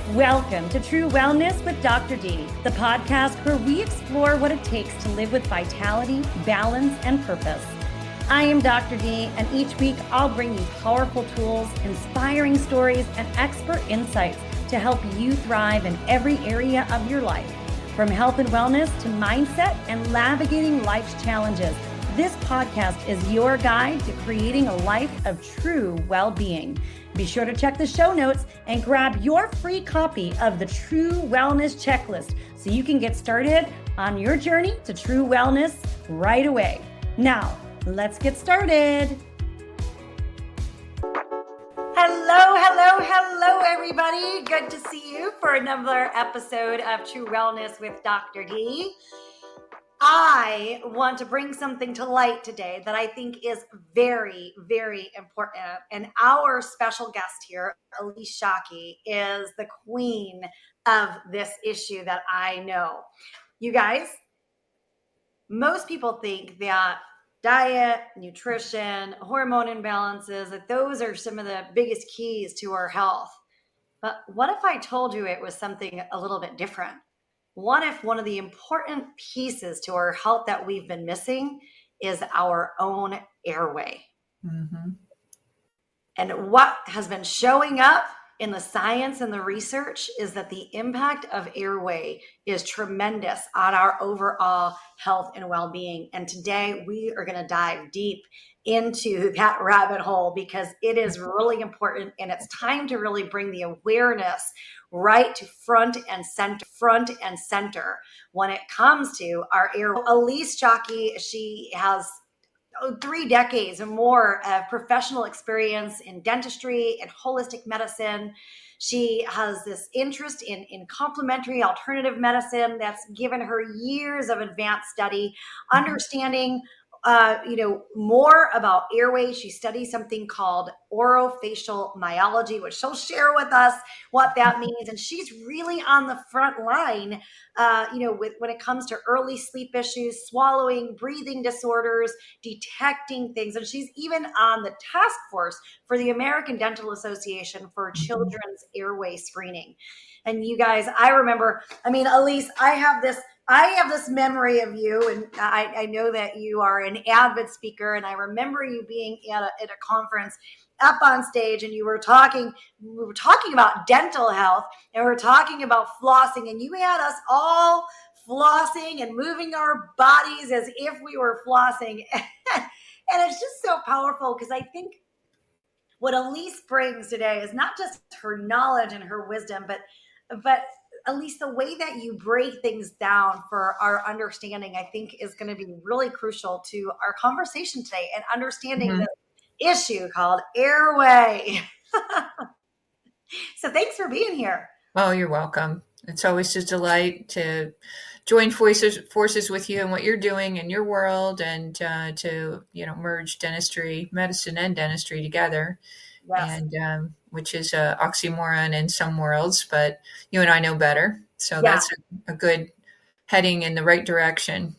Welcome to True Wellness with Dr. D, the podcast where we explore what it takes to live with vitality, balance, and purpose. I am Dr. D, and each week I'll bring you powerful tools, inspiring stories, and expert insights to help you thrive in every area of your life. From health and wellness to mindset and navigating life's challenges, this podcast is your guide to creating a life of true well-being. Be sure to check the show notes and grab your free copy of the True Wellness Checklist so you can get started on your journey to true wellness right away. Now, let's get started. Hello, everybody. Good to see you for another episode of True Wellness with Dr. D. I want to bring something to light today that I think is very, very important. And our special guest here, Alyse Shockey, is the queen of this issue that I know. You guys, most people think that diet, nutrition, hormone imbalances, that those are some of the biggest keys to our health. But what if I told you it was something a little bit different? What if one of the important pieces to our health that we've been missing is our own airway? Mm-hmm. And what has been showing up in the science and the research is that the impact of airway is tremendous on our overall health and well-being. And today we are going to dive deep into that rabbit hole because it is really important, and it's time to really bring the awareness right to front and center when it comes to our airway. Alyse Shockey, she has 3 decades and more of professional experience in dentistry and holistic medicine. She has this interest in complementary alternative medicine that's given her years of advanced study, understanding more about airway. She studies something called orofacial myology, which she'll share with us what that means. And she's really on the front line, when it comes to early sleep issues, swallowing, breathing disorders, detecting things. And she's even on the task force for the American Dental Association for children's airway screening. And you guys, I remember, Alyse, I have this memory of you, and I know that you are an avid speaker, and I remember you being at a conference up on stage, and we were talking about dental health, and we were talking about flossing, and you had us all flossing and moving our bodies as if we were flossing. And it's just so powerful because I think what Alyse brings today is not just her knowledge and her wisdom, but at least the way that you break things down for our understanding, I think is going to be really crucial to our conversation today and understanding the issue called airway. So thanks for being here. Oh, you're welcome. It's always a delight to join forces with you and what you're doing in your world, and to merge medicine and dentistry together. Yes. And which is an oxymoron in some worlds, but you and I know better. So that's a good heading in the right direction.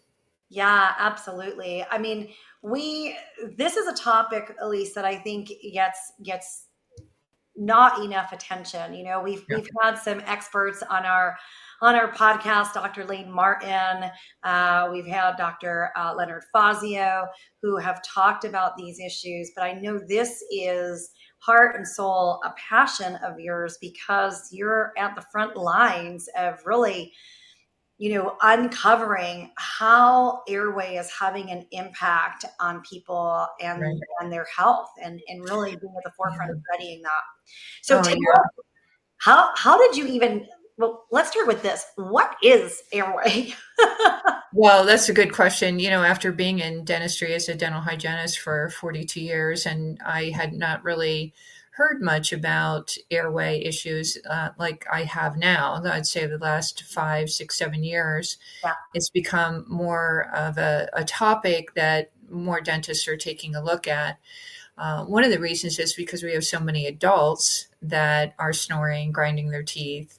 Yeah, absolutely. This is a topic, Alyse, that I think gets not enough attention. We've had some experts on our podcast, Dr. Lane Martin. We've had Dr. Leonard Fazio, who have talked about these issues, but I know this is heart and soul, a passion of yours, because you're at the front lines of really, uncovering how airway is having an impact on people and their health, and really being at the forefront of studying that. So how did you even, well, let's start with this. What is airway? Well, that's a good question. After being in dentistry as a dental hygienist for 42 years, and I had not really heard much about airway issues like I have now. I'd say the last 5, 6, 7 years, it's become more of a topic that more dentists are taking a look at. One of the reasons is because we have so many adults that are snoring, grinding their teeth,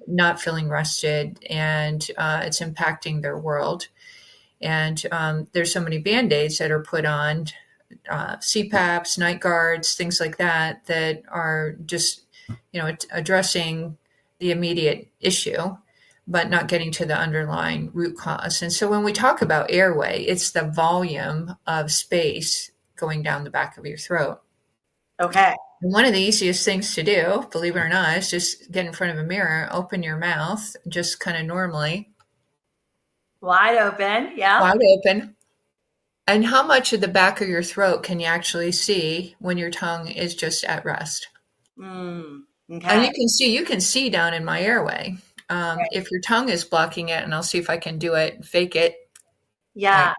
not feeling rested, and it's impacting their world. And there's so many Band-Aids that are put on, CPAPs, night guards, things like that, that are just, addressing the immediate issue, but not getting to the underlying root cause. And so when we talk about airway, it's the volume of space going down the back of your throat. Okay. And one of the easiest things to do, believe it or not, is just get in front of a mirror, open your mouth, just kind of normally, Wide open. Yeah. wide open. And how much of the back of your throat can you actually see when your tongue is just at rest? And Okay. you can see down in my airway. If your tongue is blocking it, and I'll see if I can do it, fake it. Yeah. Right.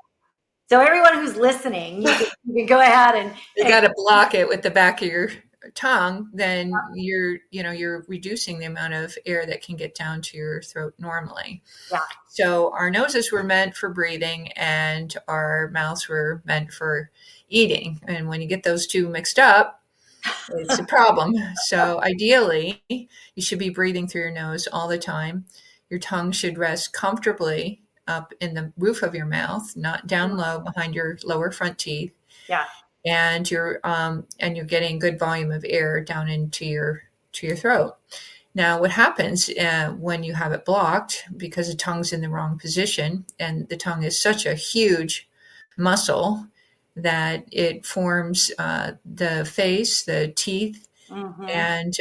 So everyone who's listening, you can go ahead and You got to block it with the back of your tongue, then you're reducing the amount of air that can get down to your throat normally. yeah. So our noses were meant for breathing and our mouths were meant for eating. And when you get those two mixed up, it's a problem. So ideally, you should be breathing through your nose all the time. Your tongue should rest comfortably up in the roof of your mouth, not down low behind your lower front teeth. Yeah. And you're getting good volume of air down into your throat. Now, what happens when you have it blocked, because the tongue's in the wrong position, and the tongue is such a huge muscle that it forms the face, the teeth, and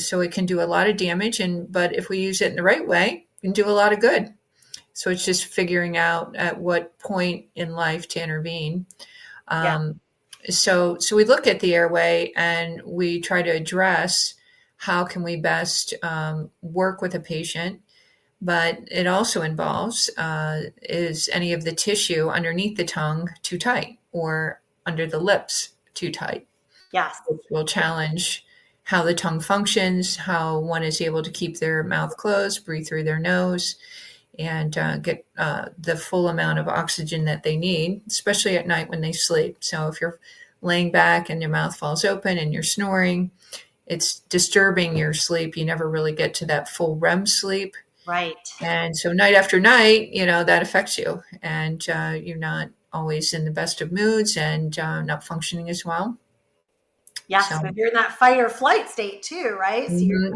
so it can do a lot of damage. But if we use it in the right way, it can do a lot of good. So it's just figuring out at what point in life to intervene. So we look at the airway and we try to address how can we best work with a patient, but it also involves is any of the tissue underneath the tongue too tight or under the lips too tight? Yes. Which will challenge how the tongue functions, how one is able to keep their mouth closed, breathe through their nose, and get the full amount of oxygen that they need, especially at night when they sleep. So if you're laying back and your mouth falls open and you're snoring, it's disturbing your sleep. You never really get to that full REM sleep. Right. And so night after night, that affects you. And you're not always in the best of moods and not functioning as well. Yes, so you're in that fight or flight state too, right? So you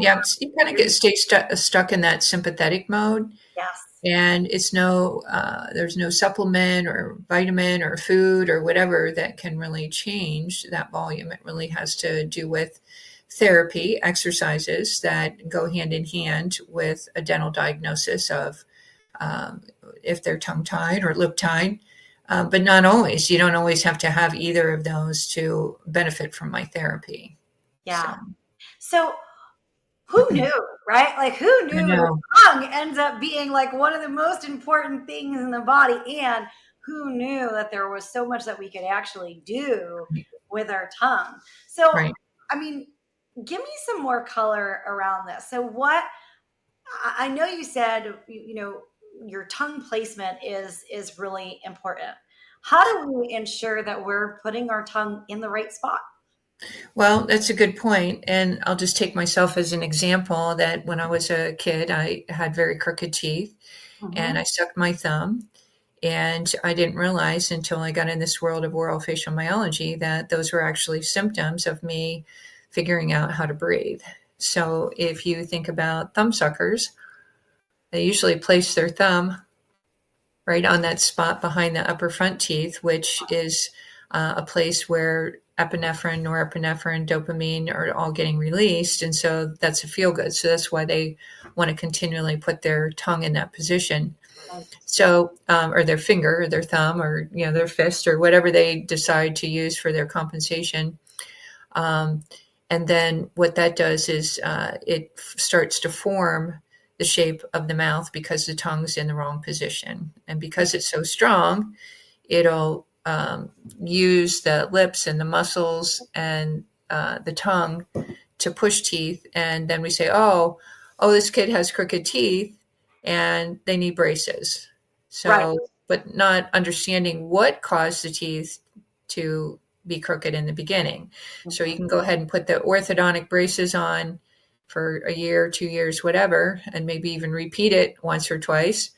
kind of stay stuck in that sympathetic mode. Yes. And it's there's no supplement or vitamin or food or whatever that can really change that volume. It really has to do with therapy, exercises that go hand in hand with a dental diagnosis of if they're tongue-tied or lip-tied. But not always. You don't always have to have either of those to benefit from my therapy. Yeah. So who knew, right? Like who knew the tongue ends up being like one of the most important things in the body, and who knew that there was so much that we could actually do with our tongue. So, I mean, give me some more color around this. So I know you said, your tongue placement is really important. How do we ensure that we're putting our tongue in the right spot? Well, that's a good point. And I'll just take myself as an example that when I was a kid, I had very crooked teeth and I sucked my thumb. And I didn't realize until I got in this world of orofacial myology that those were actually symptoms of me figuring out how to breathe. So if you think about thumb suckers, they usually place their thumb right on that spot behind the upper front teeth, which is a place where epinephrine, norepinephrine, dopamine are all getting released. And so that's a feel good. So that's why they want to continually put their tongue in that position. So, or their finger or their thumb or, their fist or whatever they decide to use for their compensation. And then what that does is it starts to form the shape of the mouth because the tongue's in the wrong position. And because it's so strong, it'll use the lips and the muscles and the tongue to push teeth. And then we say, oh, this kid has crooked teeth and they need braces. So, but not understanding what caused the teeth to be crooked in the beginning. So you can go ahead and put the orthodontic braces on for a year, 2 years, whatever, and maybe even repeat it once or twice.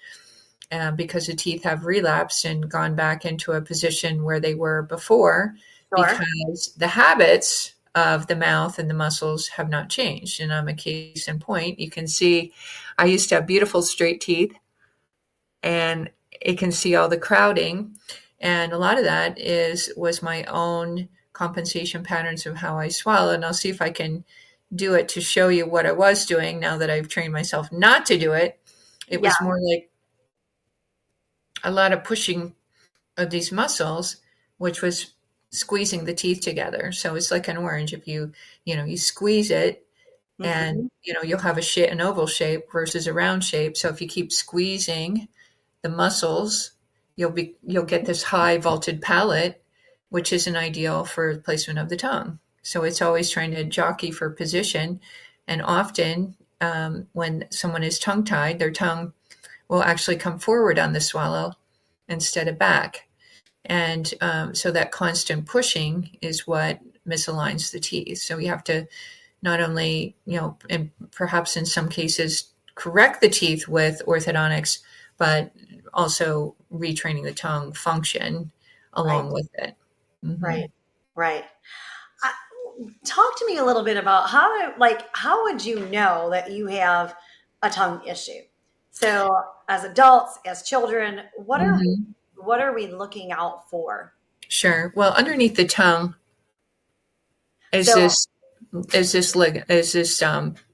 Because the teeth have relapsed and gone back into a position where they were before, because the habits of the mouth and the muscles have not changed. And I'm a case in point. You can see I used to have beautiful straight teeth, and it can see all the crowding. And a lot of that was my own compensation patterns of how I swallow. And I'll see if I can do it to show you what I was doing now that I've trained myself not to do it. It Yeah. was more like a lot of pushing of these muscles, which was squeezing the teeth together. So it's like an orange. If you squeeze it, and Hmm. you'll have an oval shape versus a round shape. So if you keep squeezing the muscles, you'll get this high vaulted palate, which isn't ideal for placement of the tongue. So it's always trying to jockey for position. And often, when someone is tongue tied, their tongue will actually come forward on the swallow instead of back. And so that constant pushing is what misaligns the teeth. So we have to not only, and perhaps in some cases, correct the teeth with orthodontics, but also retraining the tongue function Right. along with it. Mm-hmm. Right. Right. I, Talk to me a little bit about how would you know that you have a tongue issue? So as adults, as children, Mm-hmm. what are we looking out for? Sure. Well, underneath the tongue is So this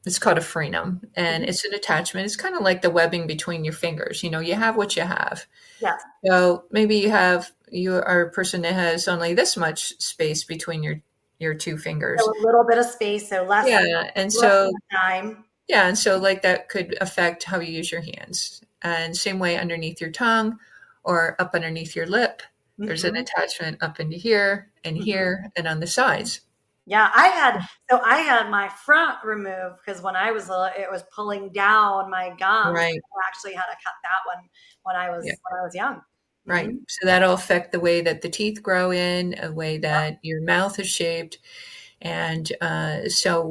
it's called a frenum, and it's an attachment. It's kind of like the webbing between your fingers. You have what you have. yeah, So maybe you are a person that has only this much space between your two so fingers. a little bit of space, so Yeah, and less so time. like that could affect how you use your hands. And same way underneath your tongue or up underneath your lip, there's an Hmm. attachment up into here Hmm. and on the sides. Yeah, I had my front removed because when I was little, it was pulling down my gums. Right. I actually had to cut that one Yeah. when I was young. Right. Hmm. So that'll affect the way that the teeth grow in, a way that your mouth is shaped. And so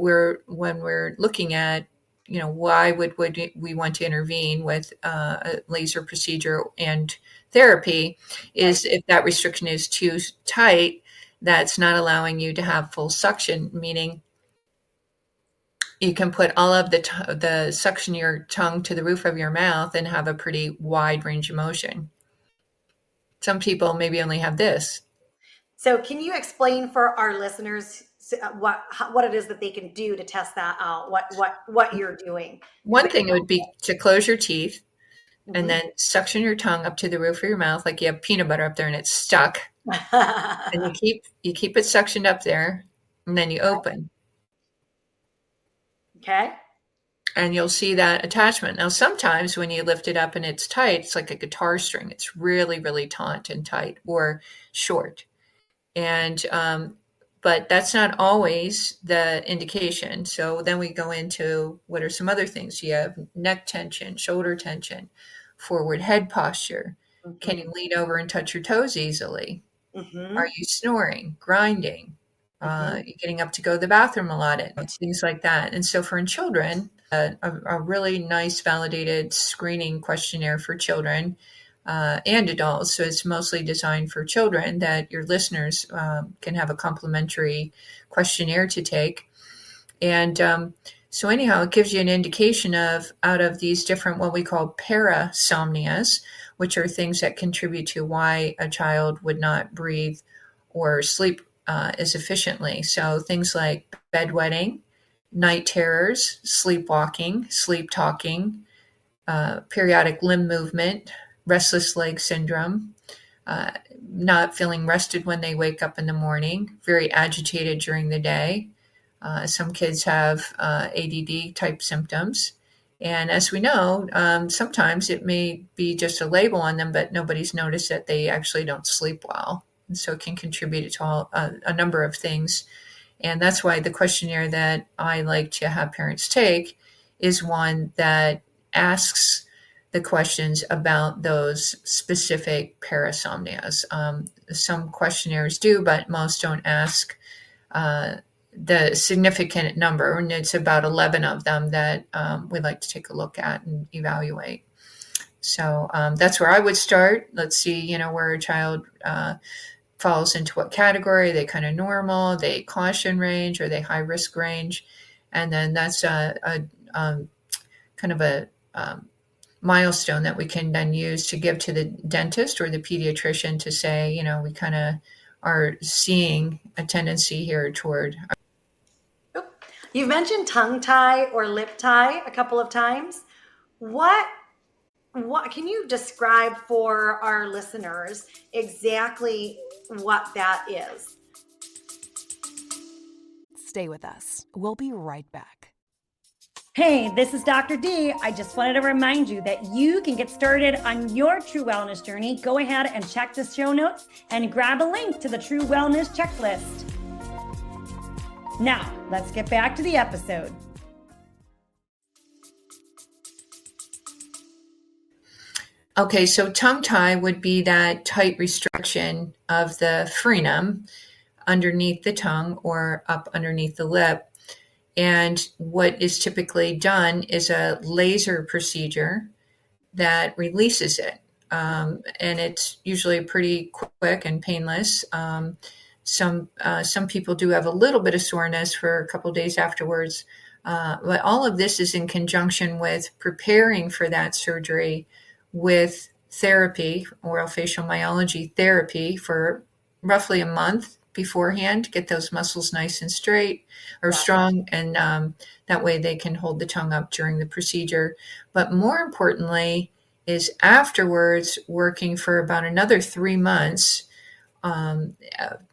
when we're looking at, why would we want to intervene with a laser procedure and therapy, Right. is if that restriction is too tight, that's not allowing you to have full suction, meaning you can put all of the suction your tongue to the roof of your mouth and have a pretty wide range of motion. Some people maybe only have this. So, can you explain for our listeners what it is that they can do to test that out? What you're doing? One thing would be to close your teeth and Mhm. then suction your tongue up to the roof of your mouth like you have peanut butter up there and it's stuck. And you keep it suctioned up there, and then you open, Okay. and you'll see that attachment. Now, sometimes when you lift it up and it's tight, it's like a guitar string. It's really, really taut and tight or short. And but that's not always the indication. So then we go into what are some other things. You have neck tension, shoulder tension, forward head posture. Can Hmm. you lean over and touch your toes easily? Are Hmm. you snoring, grinding? Hmm. You getting up to go to the bathroom a lot at night, things like that. And so for children, a really nice validated screening questionnaire for children and adults. So it's mostly designed for children that your listeners can have a complimentary questionnaire to take. And so anyhow, it gives you an indication of out of these different what we call parasomnias, which are things that contribute to why a child would not breathe or sleep as efficiently. So things like bedwetting, night terrors, sleepwalking, sleep talking, periodic limb movement, restless leg syndrome, uh, not feeling rested when they wake up in the morning, very agitated during the day. Some kids have ADD type symptoms. And as we know, sometimes it may be just a label on them, but nobody's noticed that they actually don't sleep well. And so it can contribute to a number of things. And that's why the questionnaire that I like to have parents take is one that asks the questions about those specific parasomnias. Some questionnaires do, but most don't ask uh, the significant number, and it's about 11 of them that we'd like to take a look at and evaluate. So that's where I would start. Let's see, where a child falls into what category. Are they kind of normal? Are they caution range? Are they high risk range? And then that's a kind of a milestone that we can then use to give to the dentist or the pediatrician to say, we kind of are seeing a tendency here toward. You've mentioned tongue tie or lip tie a couple of times. What can you describe for our listeners exactly what that is? Stay with us. We'll be right back. Hey, this is Dr. D. I just wanted to remind you that you can get started on your True Wellness journey. Go ahead and check the show notes and grab a link to the True Wellness checklist. Now, let's get back to the episode. Okay, so tongue tie would be that tight restriction of the frenum underneath the tongue or up underneath the lip. And what is typically done is a laser procedure that releases it. And it's usually pretty quick and painless. Some people do have a little bit of soreness for a couple of days afterwards. But all of this is in conjunction with preparing for that surgery with therapy, orofacial myology therapy, for roughly a month beforehand, get those muscles nice and straight or strong, and that way they can hold the tongue up during the procedure. But more importantly is afterwards, working for about another 3 months,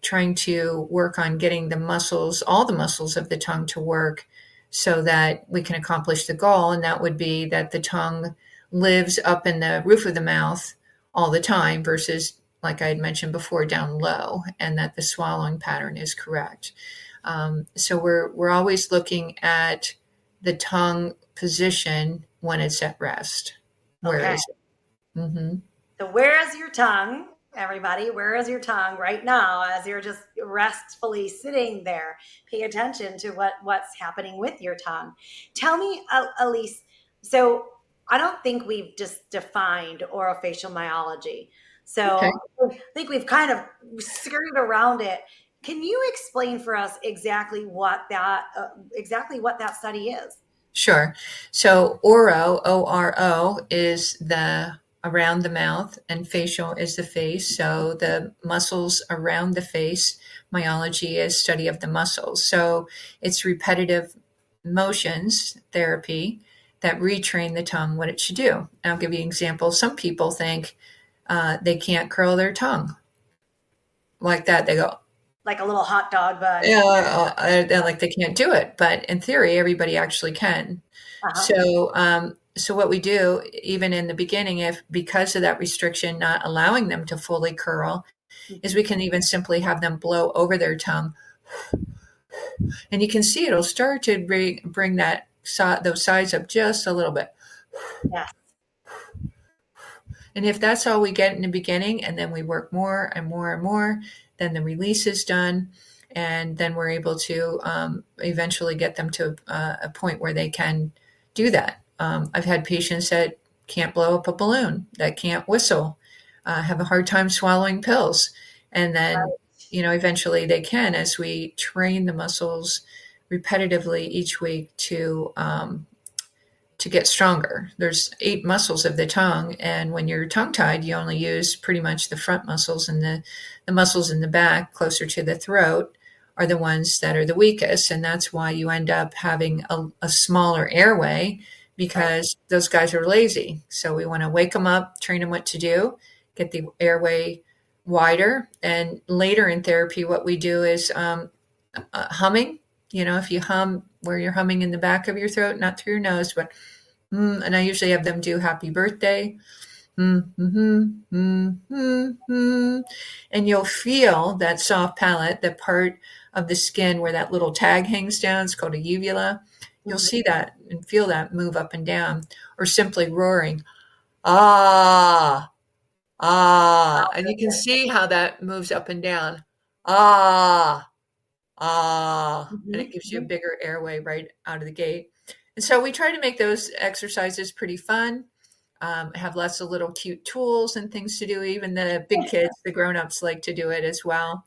trying to work on getting the muscles, all the muscles of the tongue to work so that we can accomplish the goal. And that would be that the tongue lives up in the roof of the mouth all the time versus, like I had mentioned before, down low, and that the swallowing pattern is correct. So we're always looking at the tongue position when it's at rest. Where is it? Mm-hmm. So where is your tongue, everybody? Where is your tongue right now as you're just restfully sitting there? Pay attention to what's happening with your tongue. Tell me, Alyse, so I don't think we've just defined orofacial myology. So Okay. I think we've kind of skirted around it. Can you explain for us exactly what that study is? Sure. So O-R-O, is the around the mouth, and facial is the face. So the muscles around the face, myology is study of the muscles. So it's repetitive motions therapy that retrain the tongue what it should do. I'll give you an example. Some people think they can't curl their tongue like that. They go, Like a little hot dog bun. like they can't do it. But in theory, everybody actually can. Uh-huh. So what we do, even in the beginning, if because of that restriction not allowing them to fully curl, is we can even simply have them blow over their tongue, and you can see it'll start to bring that those sides up just a little bit. Yes. And if that's all we get in the beginning, and then we work more and more and more, then the release is done, and then we're able to eventually get them to a point where they can do that. I've had patients that can't blow up a balloon, that can't whistle, have a hard time swallowing pills, and then eventually they can, as we train the muscles repetitively each week to get stronger. There's 8 muscles of the tongue, and when you're tongue-tied, you only use pretty much the front muscles, and the muscles in the back closer to the throat are the ones that are the weakest, and that's why you end up having a smaller airway, because those guys are lazy. So we want to wake them up, train them what to do, get the airway wider, and later in therapy what we do is humming. If you hum where you're humming in the back of your throat, not through your nose, but and I usually have them do happy birthday. And you'll feel that soft palate, the part of the skin where that little tag hangs down. It's called a uvula. You'll see that and feel that move up and down, or simply roaring, ah, ah. And you can see how that moves up and down. Ah, ah. And it gives you a bigger airway right out of the gate. And so we try to make those exercises pretty fun. have lots of little cute tools and things to do. Even the big kids, the grown-ups like to do it as well.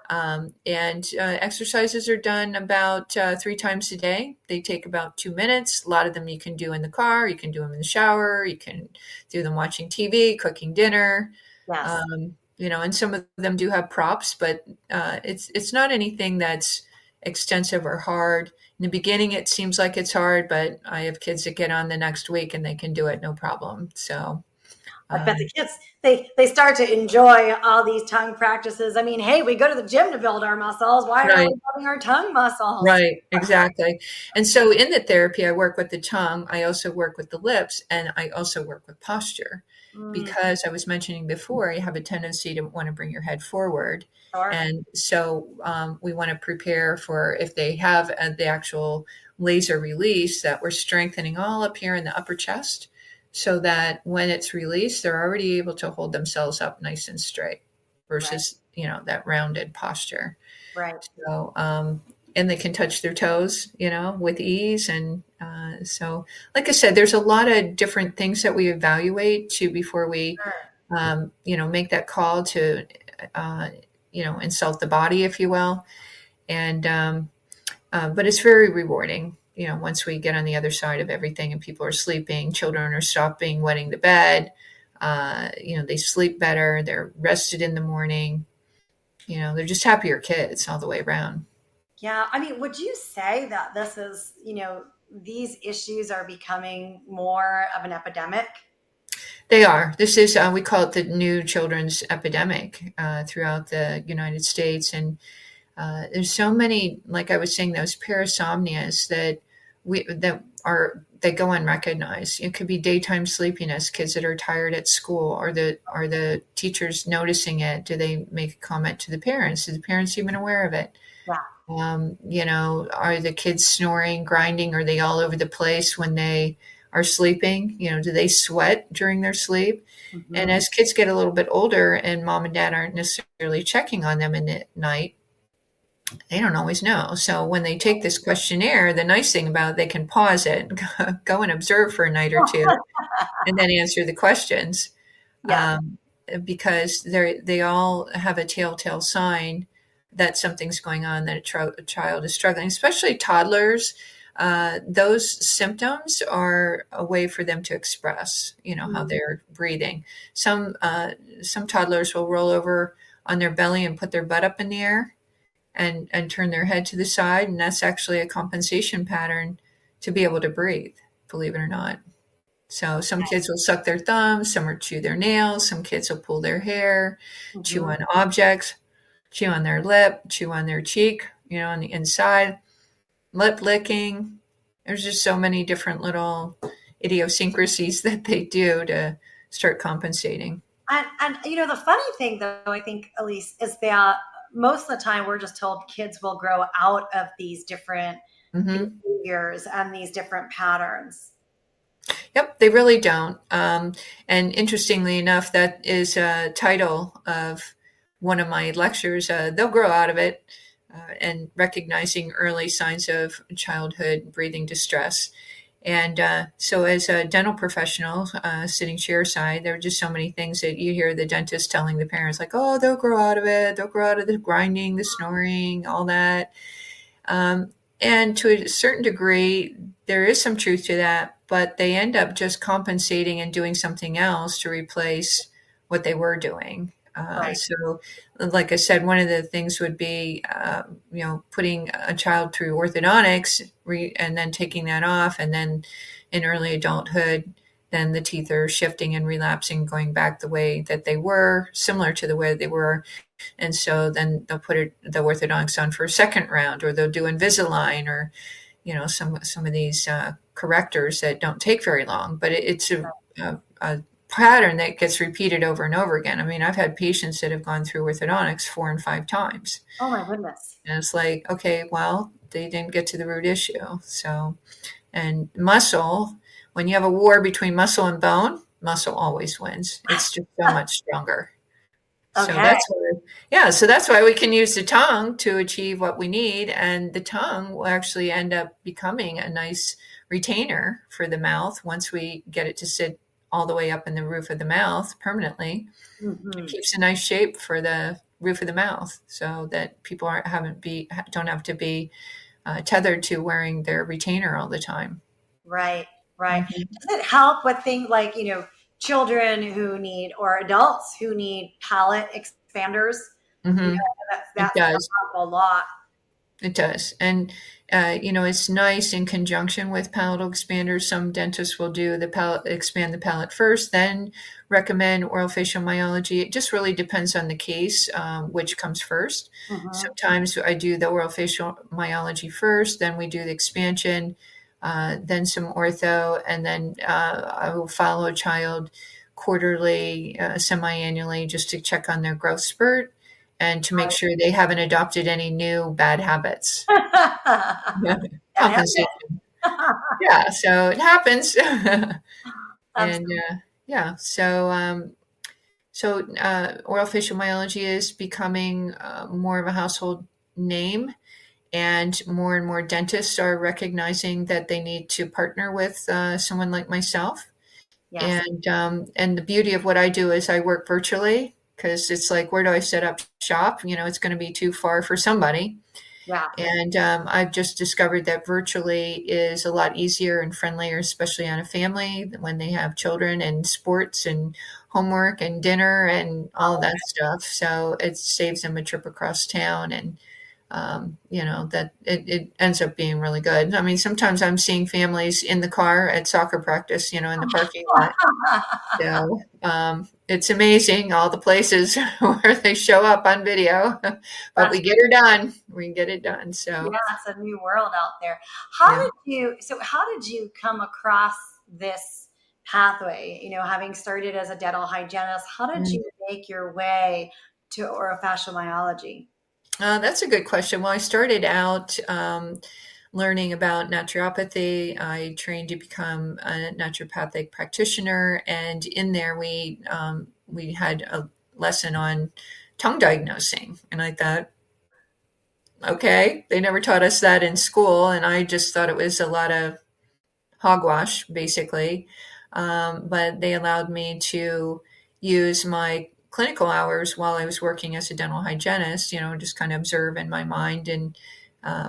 And exercises are done about 3 times a day. They take about 2 minutes. A lot of them you can do in the car. You can do them in the shower. You can do them watching TV, cooking dinner. Yes. And some of them do have props, but it's not anything that's extensive or hard. In the beginning, it seems like it's hard, but I have kids that get on the next week and they can do it no problem. So I bet the kids, they start to enjoy all these tongue practices. I mean, hey, we go to the gym to build our muscles. Why aren't right. we building our tongue muscles? Right, exactly. And so in the therapy, I work with the tongue, I also work with the lips, and I also work with posture. Because I was mentioning before, you have a tendency to want to bring your head forward. Sure. And so we want to prepare for if they have the actual laser release, that we're strengthening all up here in the upper chest so that when it's released, they're already able to hold themselves up nice and straight versus, that rounded posture. Right. So, and they can touch their toes, with ease. And so, like I said, there's a lot of different things that we evaluate before we, make that call to, insult the body, if you will. And, but it's very rewarding, once we get on the other side of everything and people are sleeping, children are stopping wetting the bed, they sleep better, they're rested in the morning. They're just happier kids all the way around. Yeah. I mean, would you say that this is, these issues are becoming more of an epidemic? They are. This is, we call it the new children's epidemic throughout the United States. And there's so many, like I was saying, those parasomnias that go unrecognized. It could be daytime sleepiness, kids that are tired at school, or the teachers noticing it. Do they make a comment to the parents? Is the parents even aware of it? Yeah. Are the kids snoring, grinding? Are they all over the place when they are sleeping? Do they sweat during their sleep? Mm-hmm. And as kids get a little bit older and mom and dad aren't necessarily checking on them in the night, they don't always know. So when they take this questionnaire, the nice thing about it, they can pause it, go and observe for a night or two, and then answer the questions. Yeah. Because they all have a telltale sign that something's going on, that a child is struggling, especially toddlers. Those symptoms are a way for them to express, how they're breathing. Some toddlers will roll over on their belly and put their butt up in the air and turn their head to the side. And that's actually a compensation pattern to be able to breathe, believe it or not. So some kids will suck their thumbs, some will chew their nails, some kids will pull their hair, chew on objects, chew on their lip, chew on their cheek, on the inside, lip licking. There's just so many different little idiosyncrasies that they do to start compensating. And the funny thing, though, I think, Alyse, is that most of the time we're just told kids will grow out of these different behaviors and these different patterns. Yep, they really don't. And interestingly enough, that is a title of one of my lectures. They'll grow out of it, and recognizing early signs of childhood breathing distress. And so as a dental professional sitting chairside, there are just so many things that you hear the dentist telling the parents, like, oh, they'll grow out of it. They'll grow out of the grinding, the snoring, all that. And to a certain degree, there is some truth to that, but they end up just compensating and doing something else to replace what they were doing. Right. So, like I said, one of the things would be, putting a child through orthodontics and then taking that off. And then in early adulthood, then the teeth are shifting and relapsing, going back the way that they were, similar to the way they were. And so then they'll put the orthodontics on for a second round, or they'll do Invisalign, or, some of these correctors that don't take very long. But it's a pattern that gets repeated over and over again. I mean, I've had patients that have gone through orthodontics 4 and 5 times. Oh my goodness. And it's like, okay, well, they didn't get to the root issue. So, and muscle, when you have a war between muscle and bone, muscle always wins. It's just so much stronger. Okay. So that's why we can use the tongue to achieve what we need. And the tongue will actually end up becoming a nice retainer for the mouth once we get it to sit all the way up in the roof of the mouth permanently. It Mhm. keeps a nice shape for the roof of the mouth so that people don't have to be tethered to wearing their retainer all the time. Right, right. Mhm. Does it help with things like, children who need or adults who need palate expanders? You know, Mhm. It that's gonna does. help a lot. It does. And, it's nice in conjunction with palatal expanders. Some dentists will do expand the palate first, then recommend orofacial myology. It just really depends on the case, which comes first. Mhm. Sometimes I do the orofacial myology first, then we do the expansion, then some ortho, and then I will follow a child quarterly, semi-annually, just to check on their growth spurt and to make sure they haven't adopted any new bad habits. Yeah. That happens. Compensation. Yeah, so it happens. And, Absolutely. yeah, oral facial myology is becoming more of a household name, and more dentists are recognizing that they need to partner with someone like myself. Yes. And the beauty of what I do is I work virtually because it's like, where do I set up shop? It's going to be too far for somebody. Yeah. And I've just discovered that virtually is a lot easier and friendlier, especially on a family when they have children and sports and homework and dinner and all of that stuff. So it saves them a trip across town, and that it ends up being really good. I mean, sometimes I'm seeing families in the car at soccer practice, in the parking lot. So it's amazing all the places where they show up on video, but That's we get her done. We get it done. Yeah, So it's a new world out there. yeah. How did you come across this pathway? Having started as a dental hygienist, how did Mm. you make your way to orofacial myology? That's a good question. Well, I started out learning about naturopathy. I trained to become a naturopathic practitioner, and in there we had a lesson on tongue diagnosing, and I thought, okay, they never taught us that in school, and I just thought it was a lot of hogwash, basically. But they allowed me to use my clinical hours while I was working as a dental hygienist, just kind of observe in my mind and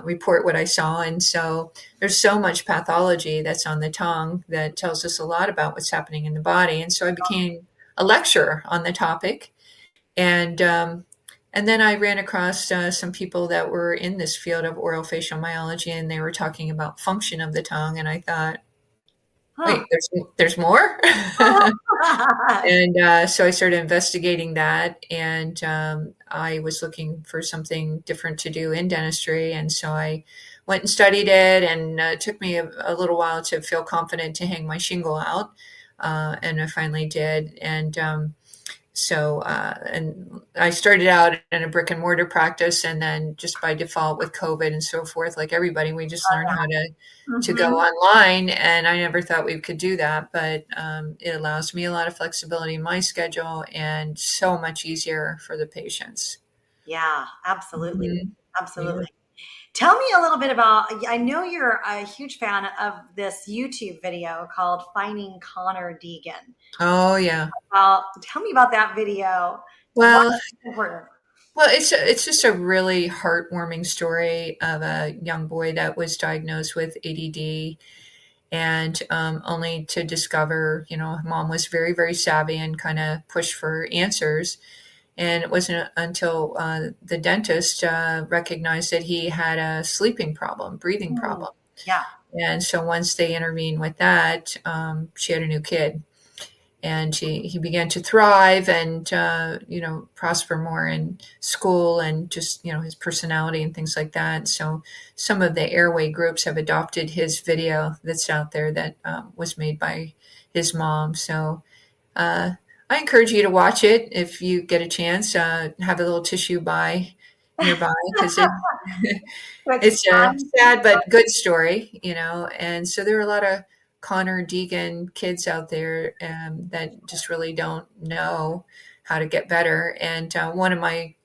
report what I saw. And so there's so much pathology that's on the tongue that tells us a lot about what's happening in the body. And so I became a lecturer on the topic. And then I ran across some people that were in this field of orofacial myology, and they were talking about function of the tongue. And I thought, Huh. wait, there's more? And so I started investigating that, and I was looking for something different to do in dentistry. And so I went and studied it, and it took me a little while to feel confident to hang my shingle out. And I finally did. And I started out in a brick and mortar practice, and then just by default with COVID and so forth, like everybody, we just learned how to go Mhm. online. And I never thought we could do that, but it allows me a lot of flexibility in my schedule and so much easier for the patients. Yeah, absolutely. Mhm. Yeah. Absolutely. Tell me a little bit about, I know you're a huge fan of this YouTube video called Finding Connor Deegan. Oh yeah. Tell me about that video. Why Well, is it important? it's just a really heartwarming story of a young boy that was diagnosed with ADD, and only to discover, mom was very, very savvy and kind of pushed for answers. And it wasn't until the dentist recognized that he had a sleeping problem, breathing Hmm. problem. Yeah. And so once they intervened with that, she had a new kid. And he began to thrive and, prosper more in school, and just, his personality and things like that. So some of the Airway groups have adopted his video that's out there that was made by his mom. So uh, I encourage you to watch it if you get a chance. Have a little tissue by nearby, because It's it's a fun. sad but good story, And so there are a lot of Connor Deegan kids out there that just really don't know how to get better. And one of my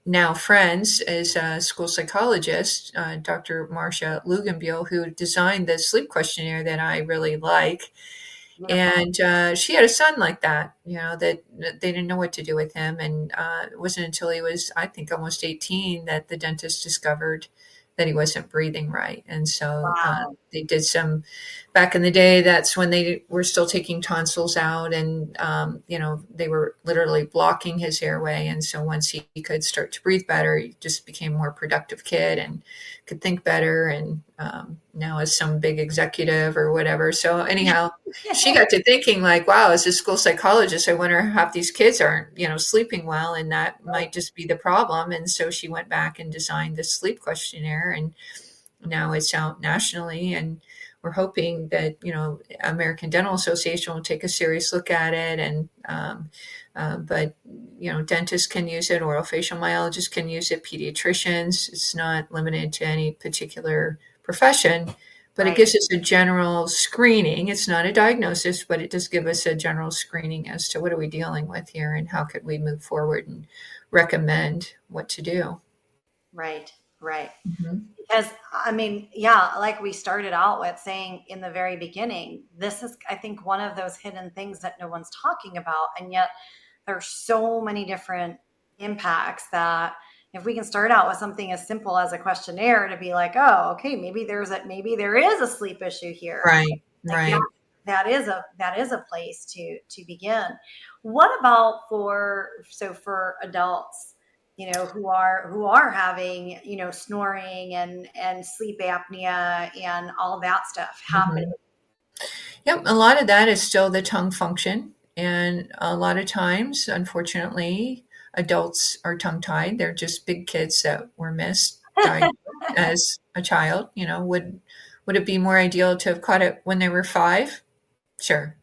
now friends is a school psychologist, Dr. Marcia Luganbiel, who designed the sleep questionnaire that I really like. Beautiful. And she had a son like that, that they didn't know what to do with him. And it wasn't until he was, I think, almost 18 that the dentist discovered that he wasn't breathing right. And so Wow. they did some, back in the day, that's when they were still taking tonsils out. And, they were literally blocking his airway. And so once he could start to breathe better, he just became a more productive kid and could think better. And now is some big executive or whatever. So anyhow, she got to thinking like, wow, as a school psychologist, I wonder half these kids aren't, sleeping well, and that might just be the problem. And so she went back and designed this sleep questionnaire, and now it's out nationally. And we're hoping that, American Dental Association will take a serious look at it. And, but, dentists can use it, orofacial myologists can use it, pediatricians. It's not limited to any particular profession, but it Right. gives us a general screening. It's not a diagnosis, but it does give us a general screening as to what are we dealing with here and how could we move forward and recommend what to do. Right. Right. Mm-hmm. Because I mean, yeah, like we started out with saying in the very beginning, this is, I think, one of those hidden things that no one's talking about. And yet there's so many different impacts that if we can start out with something as simple as a questionnaire to be like, oh, okay, maybe there is a sleep issue here. Right, Like right. that is a place to begin. What about for adults, who are having, snoring and sleep apnea and all that stuff happening? Mm-hmm. Yep, a lot of that is still the tongue function. And a lot of times, unfortunately, adults are tongue tied. They're just big kids that were misdiagnosed as a child. Would it be more ideal to have caught it when they were 5? Sure.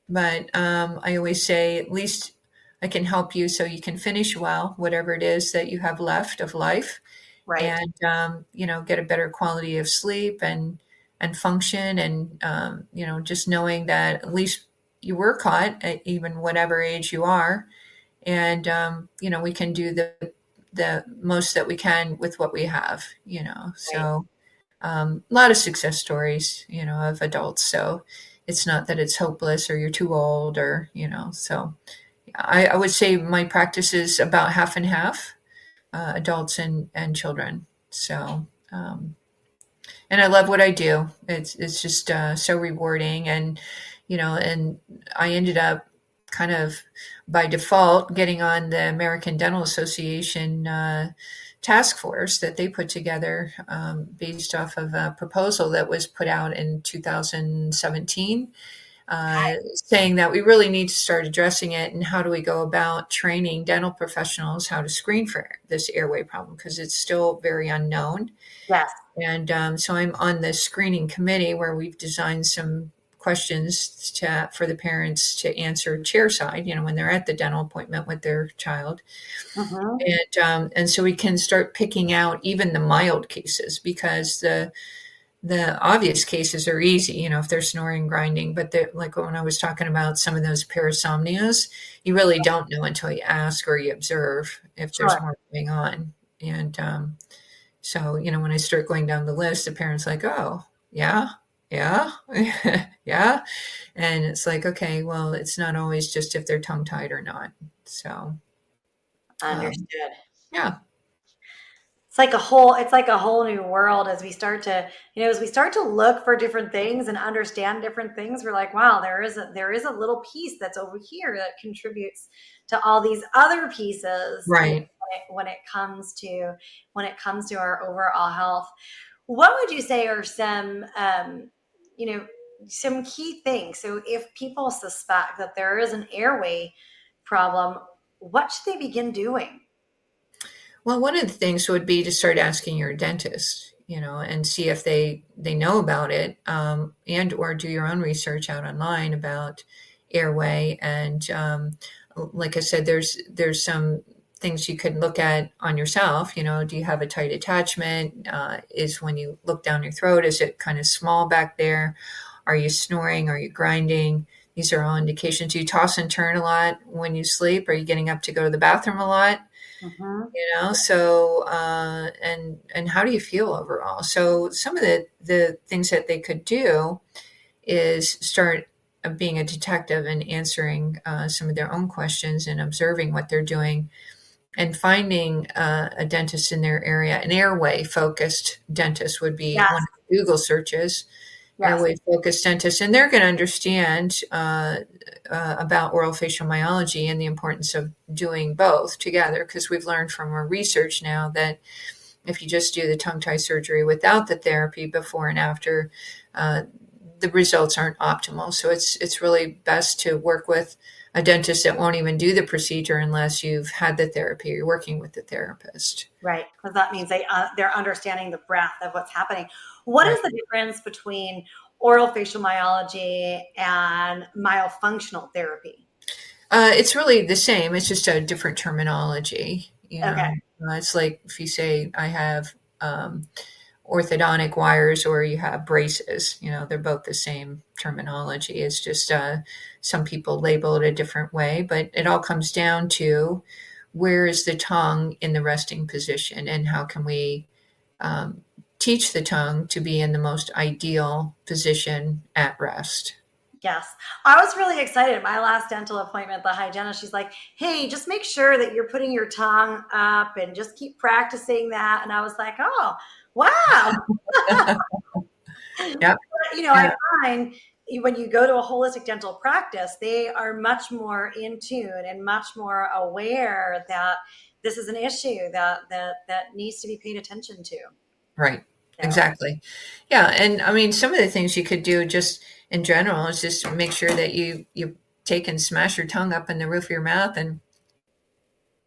But I always say, at least I can help you so you can finish well, whatever it is that you have left of life, Right. and get a better quality of sleep and function, and just knowing that at least you were caught at even whatever age you are, and we can do the most that we can with what we have. Right. So a lot of success stories, of adults. So it's not that it's hopeless or you're too old, or so I would say my practice is about half and half, adults and children. So, and I love what I do. It's just so rewarding, and I ended up kind of by default getting on the American Dental Association task force that they put together, based off of a proposal that was put out in 2017. Saying that we really need to start addressing it, and how do we go about training dental professionals how to screen for this airway problem, because it's still very unknown. Yes. And so I'm on the screening committee where we've designed some questions for the parents to answer chairside, when they're at the dental appointment with their child. Mm-hmm. And so we can start picking out even the mild cases, because the obvious cases are easy, if they're snoring, grinding, but like when I was talking about some of those parasomnias, you really don't know until you ask or you observe if there's Sure. more going on. And so, when I start going down the list, the parents like, oh, yeah, yeah, yeah. And it's like, okay, well, it's not always just if they're tongue tied or not. So, Understood. yeah. It's like a whole new world as we start to, look for different things and understand different things. We're like, wow, there is a little piece that's over here that contributes to all these other pieces, Right. when it comes to our overall health. What would you say are some key things? So if people suspect that there is an airway problem, what should they begin doing? Well, one of the things would be to start asking your dentist, and see if they know about it, and or do your own research out online about airway. And like I said, there's some things you could look at on yourself. Do you have a tight attachment? Is when you look down your throat, is it kind of small back there? Are you snoring? Are you grinding? These are all indications. Do you toss and turn a lot when you sleep? Are you getting up to go to the bathroom a lot? Mm-hmm. So and how do you feel overall? So some of the things that they could do is start of being a detective and answering some of their own questions and observing what they're doing and finding a dentist in their area. An airway focused dentist would be Yes. one of the Google searches. Yes. Airway focused dentist, and they're going to understand about orofacial myology and the importance of doing both together, because we've learned from our research now that if you just do the tongue tie surgery without the therapy before and after, the results aren't optimal. So it's really best to work with a dentist that won't even do the procedure unless you've had the therapy, you're working with the therapist. Right, because that means they're understanding the breadth of what's happening. What Right. is the difference between oral facial myology and myofunctional therapy? It's really the same. It's just a different terminology. Okay. It's like if you say I have orthodontic wires or you have braces. They're both the same terminology. It's just some people label it a different way, but it all comes down to where is the tongue in the resting position and how can we um, teach the tongue to be in the most ideal position at rest. Yes. I was really excited at my last dental appointment. The hygienist, she's like, hey, just make sure that you're putting your tongue up and just keep practicing that. And I was like, oh, wow. Yep. I Yeah. find when you go to a holistic dental practice, they are much more in tune and much more aware that this is an issue that needs to be paid attention to. Right. So, Exactly. Yeah. And I mean, some of the things you could do just in general is just make sure that you take and smash your tongue up in the roof of your mouth and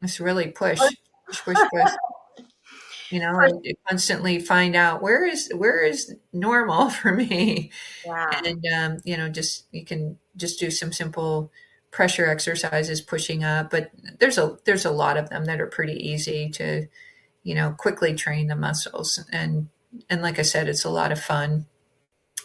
just really push, push, push, push. And you constantly find out where is normal for me. yeah. And just you can just do some simple pressure exercises, pushing up. But there's a lot of them that are pretty easy to quickly train the muscles. And like I said, it's a lot of fun.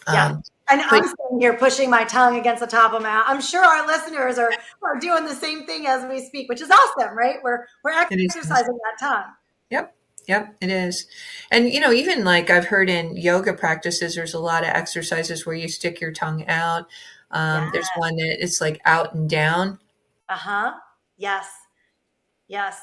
Yeah. And But I'm sitting here pushing my tongue against the top of my, I'm sure our listeners are doing the same thing as we speak, which is awesome, right? We're it is. exercising that tongue. Yep. Yep, it is. And even like I've heard in yoga practices, there's a lot of exercises where you stick your tongue out. Yeah. There's one that it's like out and down. Uh-huh. Yes. Yes.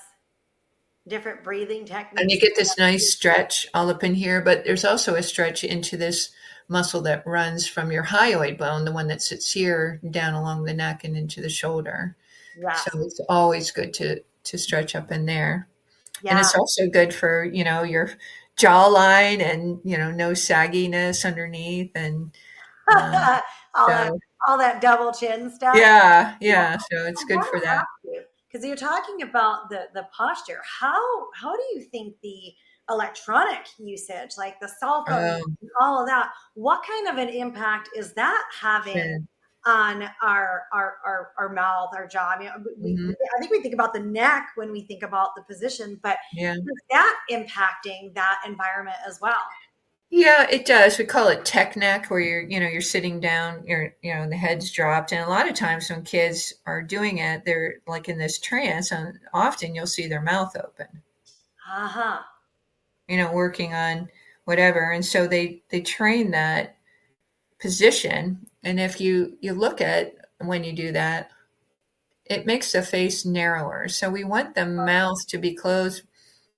Different breathing And you techniques. get this nice stretch all up in here, but there's also a stretch into this muscle that runs from your hyoid bone, the one that sits here down along the neck and into the shoulder. So Yes. it's always good to stretch up in there. And Yeah. it's also good for, your jawline and, no sagginess underneath. And all that so, all that double chin stuff. yeah, Well, yeah. So it's I good want for to that. ask you, because you're talking about the posture. How do you think the electronic usage, like the cell phone, Oh, all of that, what kind of an impact is that having man. on our mouth, our jaw? I mean, Mhm. I think we think about the neck when we think about the position, but Yeah. is that impacting that environment as well? Yeah, it does. We call it tech neck, where you're sitting down, and the head's dropped. And a lot of times when kids are doing it, they're like in this trance, and often you'll see their mouth open, Uh-huh. working on whatever. And so they train that position. And if you look at when you do that, it makes the face narrower. So we want the mouth to be closed,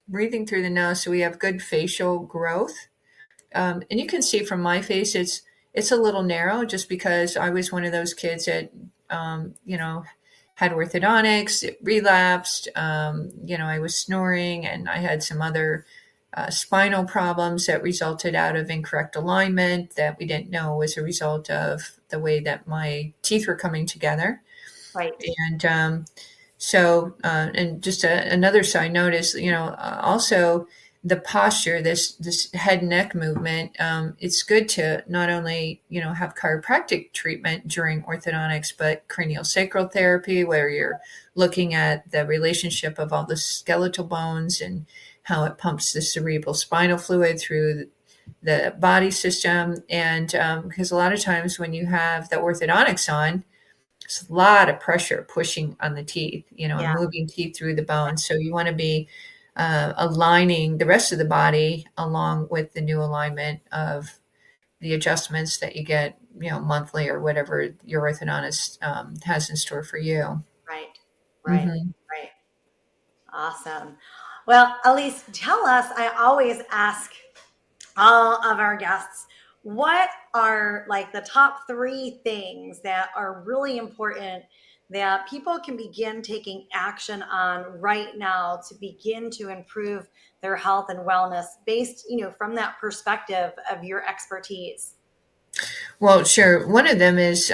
breathing through the nose, so we have good facial growth. And you can see from my face, it's a little narrow, just because I was one of those kids that had orthodontics, it relapsed. I was snoring, and I had some other spinal problems that resulted out of incorrect alignment that we didn't know was a result of the way that my teeth were coming together. Right. And and just another side note is, also the posture, this head neck movement. It's good to not only have chiropractic treatment during orthodontics, but cranial sacral therapy, where you're looking at the relationship of all the skeletal bones and how it pumps the cerebral spinal fluid through the body system. And because a lot of times when you have the orthodontics on, it's a lot of pressure pushing on the teeth, and Yeah. moving teeth through the bone. So you want to be aligning the rest of the body along with the new alignment of the adjustments that you get, monthly or whatever your orthodontist has in store for you. Right. Right. Hmm. Right. Awesome. Well, Alyse, tell us, I always ask all of our guests, what are like the top 3 things that are really important that people can begin taking action on right now to begin to improve their health and wellness based, from that perspective of your expertise? Well, sure. One of them is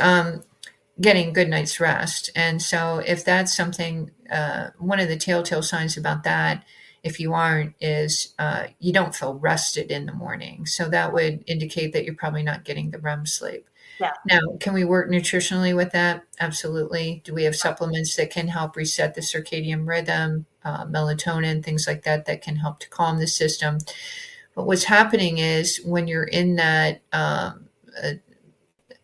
getting good night's rest. And so, if that's something, one of the telltale signs about that, if you aren't, is you don't feel rested in the morning. So, that would indicate that you're probably not getting the REM sleep. Yeah. Now, can we work nutritionally with that? Absolutely. Do we have supplements that can help reset the circadian rhythm, melatonin, things like that, that can help to calm the system? But what's happening is when you're in that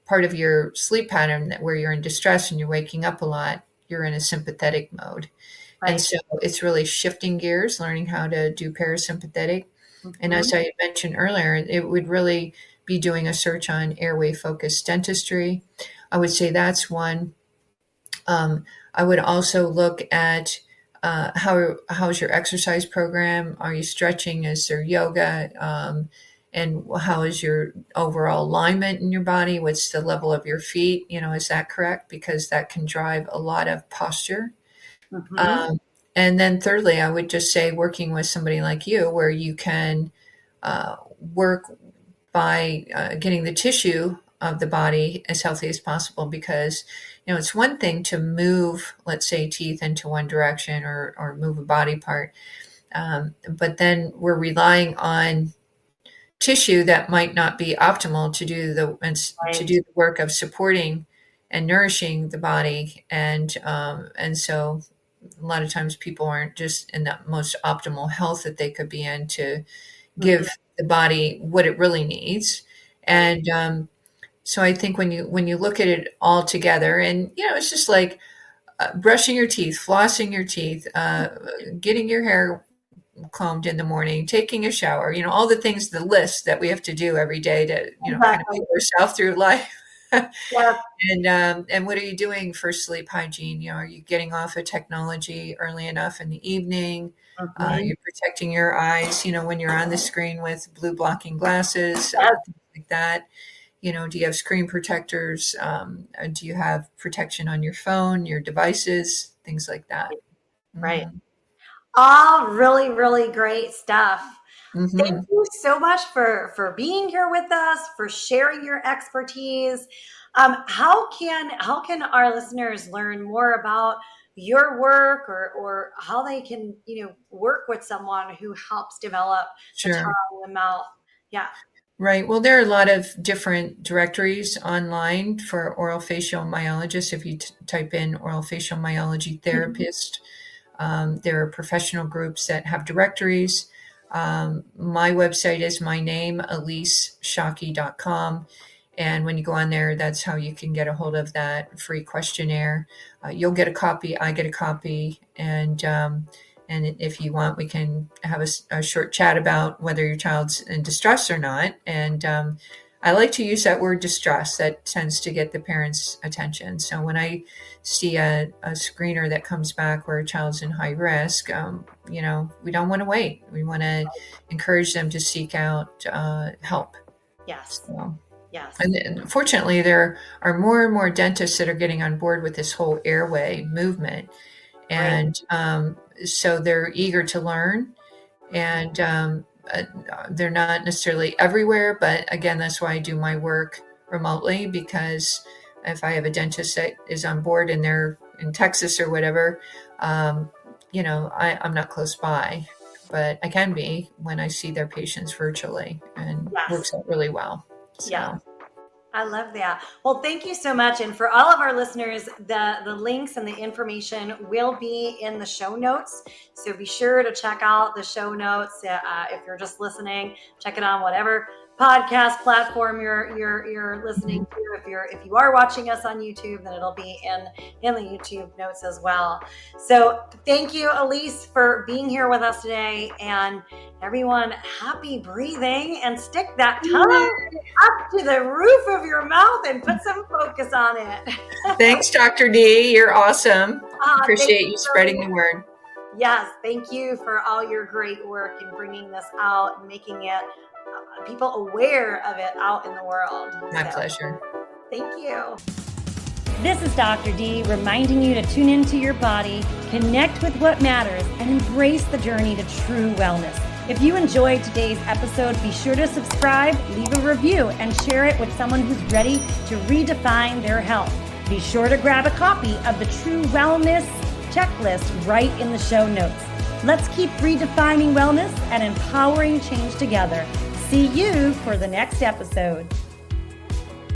part of your sleep pattern where you're in distress and you're waking up a lot, you're in a sympathetic mode. And Right. so it's really shifting gears, learning how to do parasympathetic. And Mhm. as I mentioned earlier, it would really be doing a search on airway focused dentistry. I would say that's one. I would also look at how's your exercise program? Are you stretching? Is there yoga? And how is your overall alignment in your body? What's the level of your feet? Is that correct? Because that can drive a lot of posture. Mhm. Um, and then thirdly, I would just say working with somebody like you, where you can work by getting the tissue of the body as healthy as possible. Because it's one thing to move, let's say, teeth into one direction, or move a body part, but then we're relying on tissue that might not be optimal to do Right. the work of supporting and nourishing the body. And so a lot of times people aren't just in the most optimal health that they could be in to Mhm. give the body what it really needs. Right. And so I think when you look at it all together, and it's just like brushing your teeth, flossing your teeth, getting your hair combed in the morning, taking a shower, all the things, the list that we have to do every day to, kind of Exactly. move ourselves through life. Yeah. And what are you doing for sleep hygiene? Are you getting off of technology early enough in the evening? Mhm. You're protecting your eyes, when you're on the screen with blue blocking glasses, Yes. things like that. Do you have screen protectors? Do you have protection on your phone, your devices, things like that? Right. Hmm. All really, really great stuff. Thank Hmm. you so much for being here with us, for sharing your expertise. How can our listeners learn more about your work, or how they can work with someone who helps develop the tongue Sure. and the mouth? Yeah. Right. Well, there are a lot of different directories online for orofacial myologists. If you type in orofacial myology Mhm. therapist, there are professional groups that have directories. My website is my name, AlyseShockey.com. And when you go on there, that's how you can get a hold of that free questionnaire. You'll get a copy, I get a copy, and if you want, we can have a short chat about whether your child's in distress or not. And I like to use that word distress. That tends to get the parents' attention. So when I see a screener that comes back where a child's in high risk, we don't want to wait. We want to encourage them to seek out help. Yes. So, Yes. and fortunately, there are more and more dentists that are getting on board with this whole airway movement. Great. And so they're eager to learn. And they're not necessarily everywhere. But again, that's why I do my work remotely, because if I have a dentist that is on board and they're in Texas or whatever, I'm not close by. But I can be when I see their patients virtually, and Yes. works out really well. Yes. So, I love that. Well, thank you so much. And for all of our listeners, the links and the information will be in the show notes. So be sure to check out the show notes. If you're just listening, check it on whatever podcast platform you're listening to. If you are watching us on YouTube, then it'll be in the YouTube notes as well. So thank you, Alyse, for being here with us today. And everyone, happy breathing, and stick that tongue up to the roof of your mouth and put some focus on it. Thanks, Dr. D. You're awesome. Appreciate you spreading the word. Yes, thank you for all your great work in bringing this out and making it people aware of it out in the world. My pleasure. Thank you. This is Dr. D reminding you to tune into your body, connect with what matters, and embrace the journey to true wellness. If you enjoyed today's episode, be sure to subscribe, leave a review, and share it with someone who's ready to redefine their health. Be sure to grab a copy of the True Wellness Checklist right in the show notes. Let's keep redefining wellness and empowering change together. See you for the next episode.